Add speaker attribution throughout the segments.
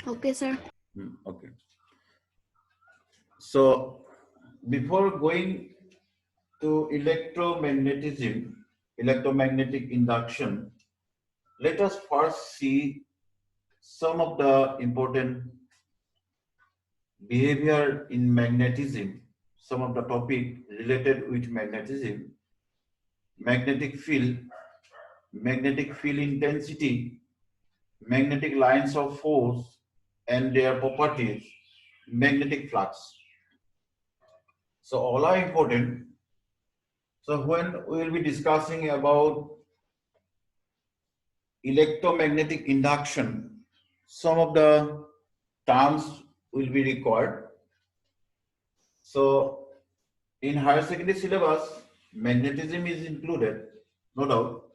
Speaker 1: Okay, sir.
Speaker 2: Okay. So before going to electromagnetic induction, let us first see some of the important behavior in magnetism, some of the topic related with magnetism, magnetic field intensity, magnetic lines of force and their properties, magnetic flux. So all are important. So when we will be discussing about electromagnetic induction, some of the terms will be required. So in higher secondary syllabus, magnetism is included, no doubt.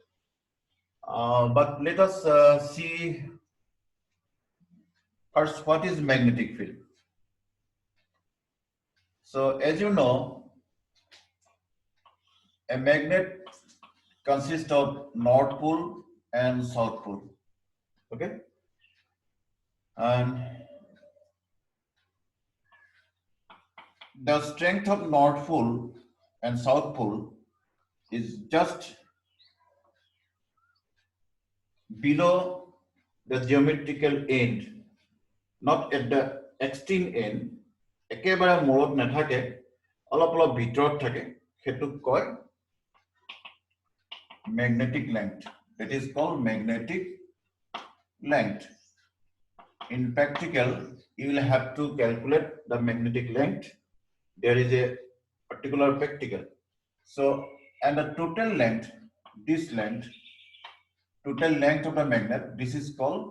Speaker 2: But let us see first what is magnetic field. So as you know, a magnet consists of north pole and south pole. Okay, and the strength of north pole and south pole is just below the geometrical end, not at the extreme end. একেবাৰে মূৰত নাথাকে, অলপ অলপ ভিতৰত থাকে, সেইটোক কয় magnetic length. That is called magnetic length. In practical, you will have to calculate the magnetic length. There is a particular practical. So, and the total length, this length, total length of the magnet, this is called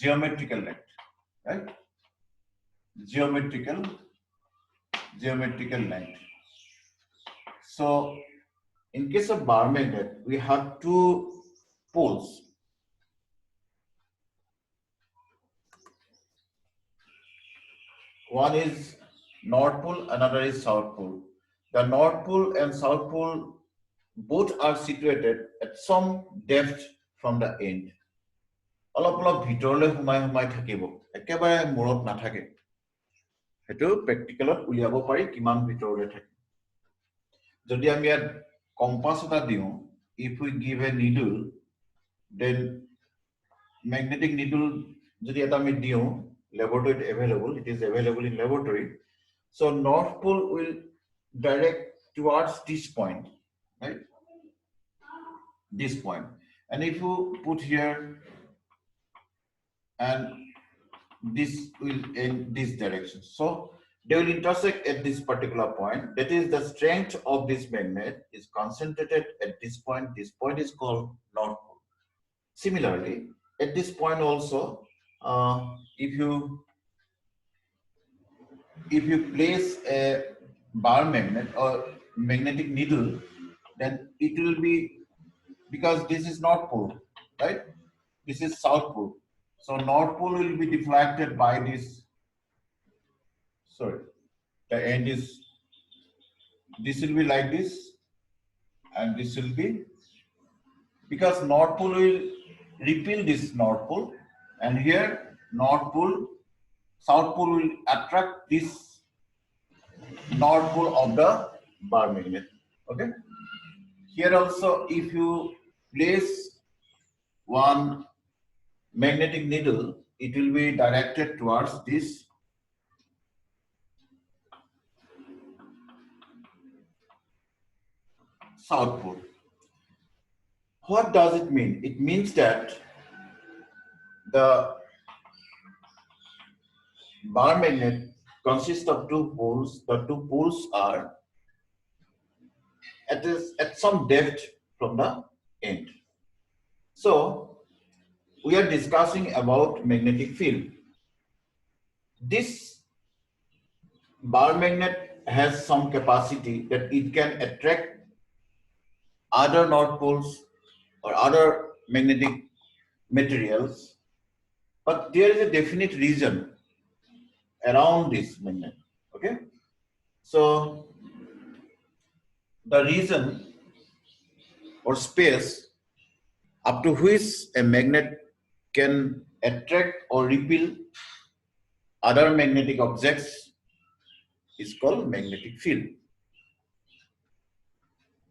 Speaker 2: geometrical length, right? Geometrical length. So, in case of bar magnet, we have two poles. One is north pole, another is south pole. The north pole and south pole both are situated at some depth from the end. অলপ অলপ ভিতৰলৈ সোমাই থাকিব, একেবাৰে মূৰত নাথাকে। সেইটো প্ৰেক্টিকেলত উলিয়াব পাৰি কিমান ভিতৰলৈ থাকে। যদি আমি ইয়াত কম্পাছ এটা দিওঁ, if we give a needle, then magnetic needle যদি এটা আমি দিওঁ, laboratory available, it is available in laboratory. So north pole will direct towards this point, right? This point. And if you put here, and this will in this direction. So they will intersect at this particular point. That is, the strength of this magnet is concentrated at this point. This point is called north pole. Similarly, at this point also, if you place a bar magnet or magnetic needle, then it will be, because this is north pole, right? This is south pole. So north pole will be deflected by this. Sorry, the end is, this will be like this, and this will be, because north pole will repel this north pole, and here north pole, south pole will attract this north pole of the bar magnet. Okay. Here also, if you place one magnetic needle, it will be directed towards this south pole. What does it mean? It means that the bar magnet consists of two poles. The two poles are at some depth from the end. So we are discussing about magnetic field. This bar magnet has some capacity that it can attract other north poles or other magnetic materials, but there is a definite region around this magnet. Okay, so the region or space up to which a magnet can attract or repel other magnetic objects is called magnetic field.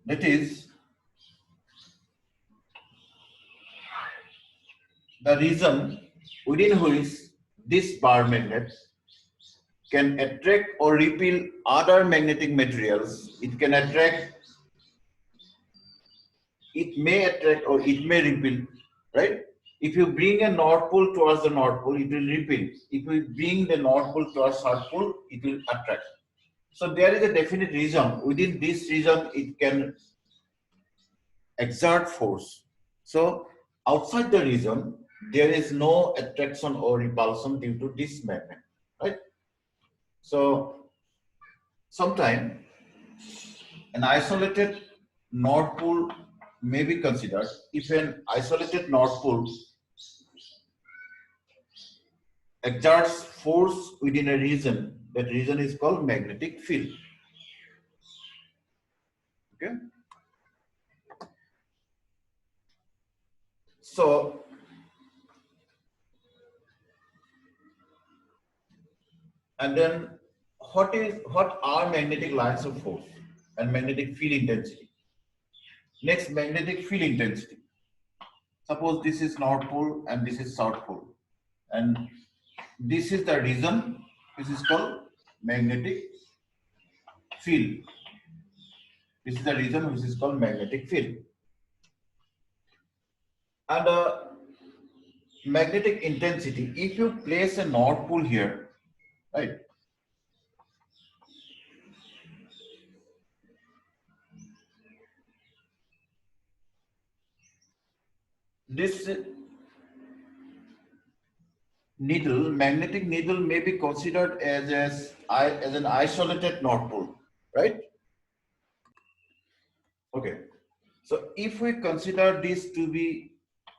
Speaker 2: That is the region within which this bar magnet can attract or repel other magnetic materials. It can attract, it may attract or it may repel, right? If you bring a north pole towards the north pole, it will repel. If you bring the north pole towards south pole, it will attract. So there is a definite region. Within this region, it can exert force. So outside the region, there is no attraction or repulsion due to this magnet, right? So sometimes an isolated north pole may be considered. If an isolated north pole exerts force within a region, that region is called magnetic field. Okay. So and then what are magnetic lines of force and magnetic field intensity? Next, magnetic field intensity. Suppose this is north pole and this is south pole, and this is the region. This is called magnetic field. This is the region which is called magnetic field. And magnetic intensity. If you place a north pole here, right? This needle, magnetic needle, may be considered as an isolated north pole, right? Okay. So if we consider this to be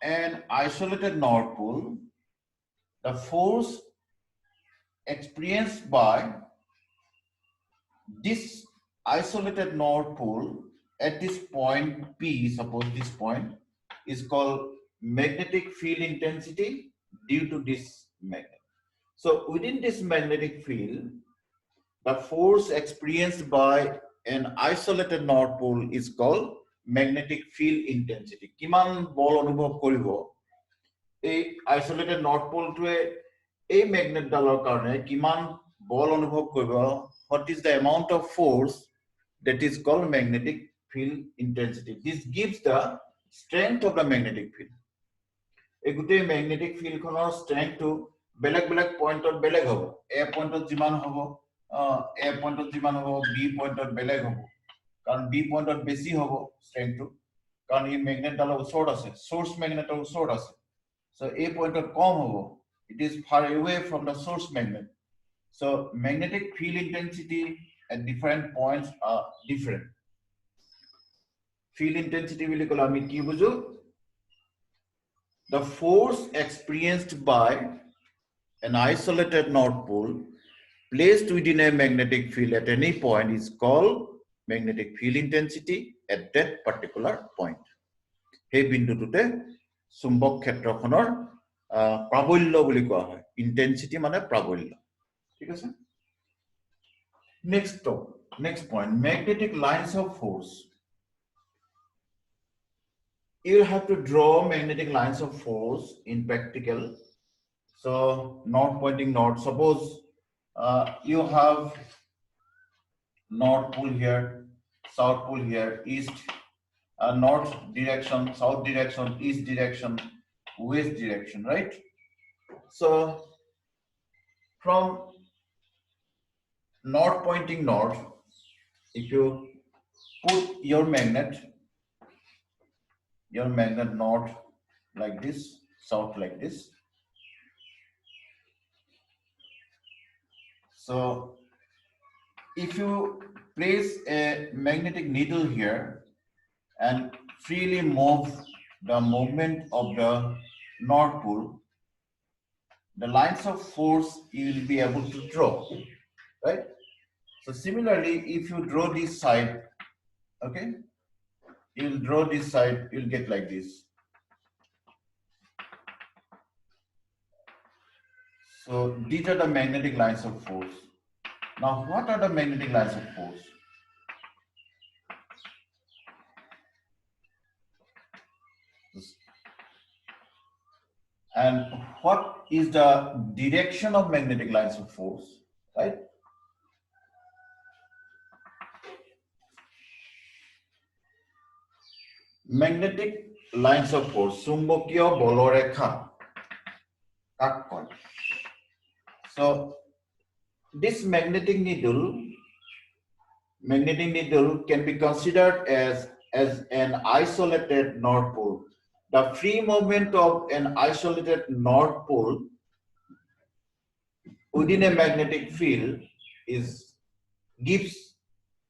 Speaker 2: an isolated north pole, the force experienced by this isolated north pole at this point P, suppose this point, is called magnetic field intensity due to this magnet. So within this magnetic field, the force experienced by an isolated north pole is called magnetic field intensity. Kiman bol anubhav koribo এই isolated north pole to a magnet dalar karone kiman bol anubhav koribo, what is the amount of force that is called magnetic field intensity. This gives the strength of the magnetic field. A good magnetic field khonor strength to belag point or belag hobo. A point of jiman hobo, A point of jiman hobo, B point of belag hobo. Karon B point of besi hobo strength to, karon ei magnet dalar usor ase, source magnet or usor ase. So A point of com hobo, it is far away from the source magnet. So magnetic field intensity at different points are different. Field intensity will call ami ki bujo, the force experienced by an isolated north pole placed within a magnetic field at any point is called magnetic field intensity at that particular point. Hey bindutute chumbok khetrokhonor prabolya boli koa hoy. Intensity mane prabolya. Thik ase? Next point, magnetic lines of force. You have to draw magnetic lines of force in practical. So north pointing north. Suppose you have north pole here, south pole here, east, north direction, south direction, east direction, west direction, right? So from north pointing north, if you put your magnet north like this, south like this. So if you place a magnetic needle here and freely move the movement of the north pole, the lines of force you will be able to draw, right? So similarly, if you draw this side, okay, you will draw this side, you'll get like this. So these are the magnetic lines of force. Now, what are the magnetic lines of force? And what is the direction of magnetic lines of force, right? Magnetic lines of force, chumbokiyo bolorekha. So this magnetic needle can be considered as an isolated north pole. The free movement of an isolated north pole within a magnetic field gives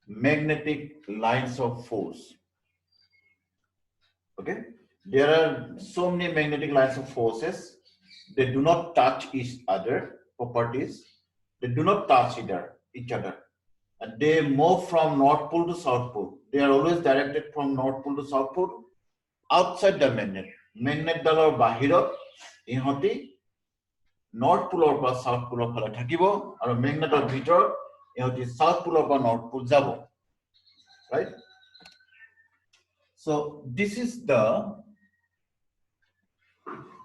Speaker 2: magnetic lines of force. Okay, there are so many magnetic lines of forces. They do not touch each other properties. They do not touch each other. And they move from North Pole to South Pole. They are always directed from North Pole to South Pole outside the magnet. Magnet dalar bahirot ihoti North Pole or South Pole phale thakibo aru magnet or bhitor ihoti South Pole or North Pole jabo. Right? So this is the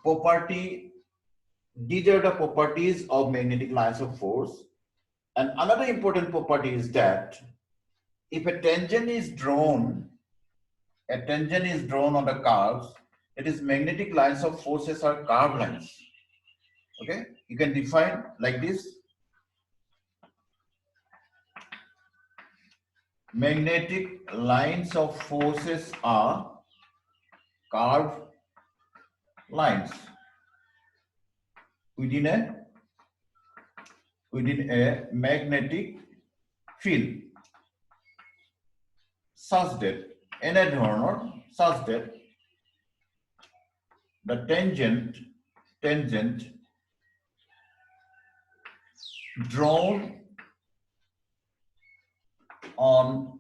Speaker 2: property. These are the properties of magnetic lines of force. And another important property is that if a tangent is drawn on the curves, it is magnetic lines of forces are curved lines. Okay, you can define like this. Magnetic lines of forces are curved lines within a magnetic field such that the tangent drawn on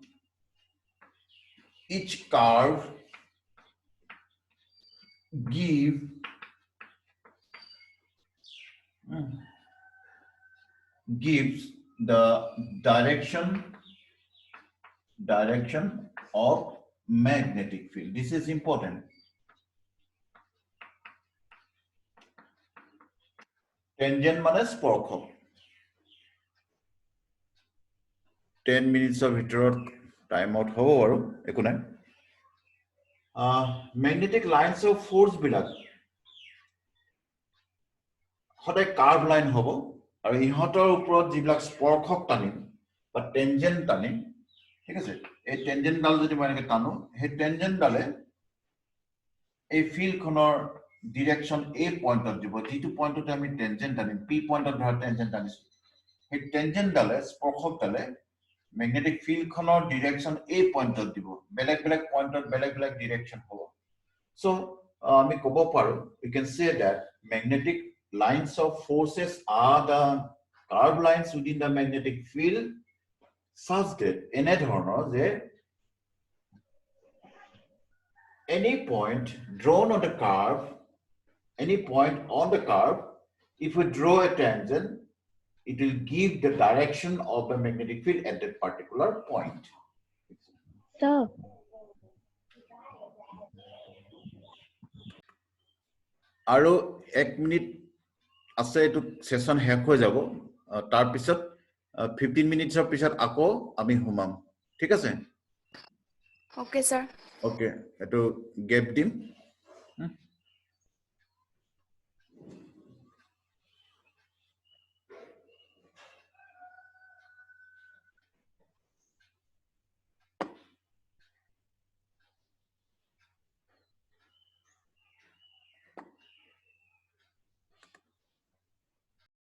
Speaker 2: each curve gives the direction of magnetic field. This is important. Tangent mane sporkhok. 10 minutes of time out hobo aru magnetic lines of force bilak hodai curve line hobo aru ihotor uporot jiblak sporkhok tanim ba tangent tanim ঠিক আছে এই tangent dal jodi moi enake tanu he tangent dale এই field khonor direction a point of dibo jitu point ot ami tangent tanim p point of dhar tangent tanisu he tangent dale sporkhok dale magnetic field khonor direction a point of dibo beleg point of beleg direction hobo. So ami kobo paru we can say that magnetic lines of forces are the curved lines within the magnetic field such that এনে ধৰণৰ যে any point drawn on the curve, if we draw a tangent, it will give the direction of the magnetic field at that particular point.
Speaker 1: Sir.
Speaker 2: আৰু 1 minute আছে এটো session শেষ হৈ যাব তাৰ পিছত 15 minutes of পিছত আকৌ আমি হুমাম ঠিক আছে
Speaker 3: Okay sir.
Speaker 2: Okay এটো গেপ দিম